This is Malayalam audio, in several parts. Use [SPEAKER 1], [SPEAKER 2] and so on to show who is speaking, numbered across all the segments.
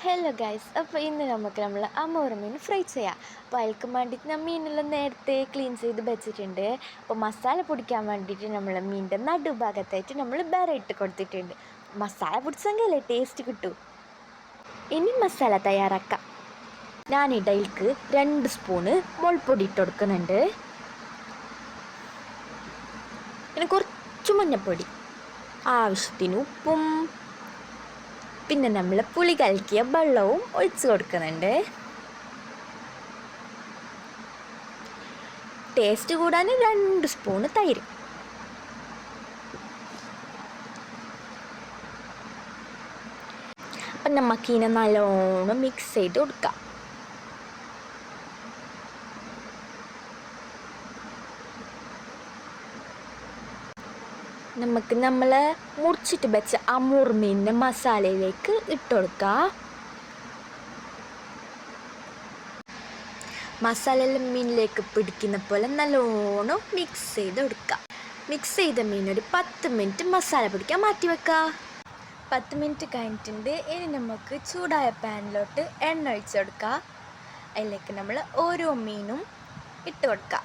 [SPEAKER 1] ഹലോ ഗൈസ്, അപ്പോൾ ഇന്ന് നമ്മൾ അമൂർ മീൻ ഫ്രൈ ചെയ്യാം. അപ്പോൾ അതിലേക്ക് വേണ്ടിയിട്ട് ഞാൻ മീനെല്ലാം നേരത്തെ ക്ലീൻ ചെയ്ത് വെച്ചിട്ടുണ്ട്. അപ്പോൾ മസാല പൊടിക്കാൻ വേണ്ടിയിട്ട് നമ്മൾ മീനിൻ്റെ നടുഭാഗത്തായിട്ട് നമ്മൾ ബേറെ ഇട്ട് കൊടുത്തിട്ടുണ്ട്. മസാല പൊടിച്ചെങ്കിലേ ടേസ്റ്റ് കിട്ടൂ. ഇനി മസാല തയ്യാറാക്കാം. ഞാനിടയിലേക്ക് 2 സ്പൂണ് മുളകുപൊടി ഇട്ട് കൊടുക്കുന്നുണ്ട്. പിന്നെ കുറച്ച് മഞ്ഞൾപ്പൊടി, ആവശ്യത്തിന് ഉപ്പും, പിന്നെ നമ്മൾ പുളി കലക്കിയ വെള്ളവും ഒഴിച്ച് കൊടുക്കുന്നുണ്ട്. ടേസ്റ്റ് കൂടാൻ 2 സ്പൂണ് തൈര്. അപ്പം നമുക്കിതിനെ നല്ലോണം മിക്സ് ചെയ്ത് കൊടുക്കാം. നമുക്ക് നമ്മൾ മുറിച്ചിട്ട് വെച്ച അമൂർ മീനിൻ്റെ മസാലയിലേക്ക് ഇട്ട് കൊടുക്കാം. മസാലയെല്ലാം മീനിലേക്ക് പിടിക്കുന്ന പോലെ നല്ലോണം മിക്സ് ചെയ്ത് കൊടുക്കുക. മിക്സ് ചെയ്ത മീൻ ഒരു 10 മിനിറ്റ് മസാല പിടിക്കാൻ മാറ്റി വെക്കുക. 10 മിനിറ്റ് കഴിഞ്ഞിട്ടുണ്ട്. ഇനി നമുക്ക് ചൂടായ പാനിലോട്ട് എണ്ണ ഒഴിച്ച് കൊടുക്കുക. അതിലേക്ക് നമ്മൾ ഓരോ മീനും ഇട്ട് കൊടുക്കുക.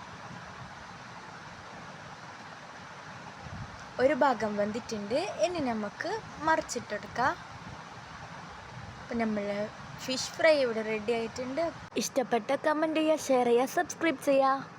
[SPEAKER 1] ഒരു ഭാഗം വെന്തിട്ടുണ്ട്. ഇനി നമുക്ക് മറിച്ചിട്ടെടുക്കാം. അപ്പം നമ്മൾ ഫിഷ് ഫ്രൈ ഇവിടെ റെഡി ആയിട്ടുണ്ട്. ഇഷ്ടപ്പെട്ട കമൻറ്റ് ചെയ്യുക, ഷെയർ ചെയ്യുക, സബ്സ്ക്രൈബ് ചെയ്യുക.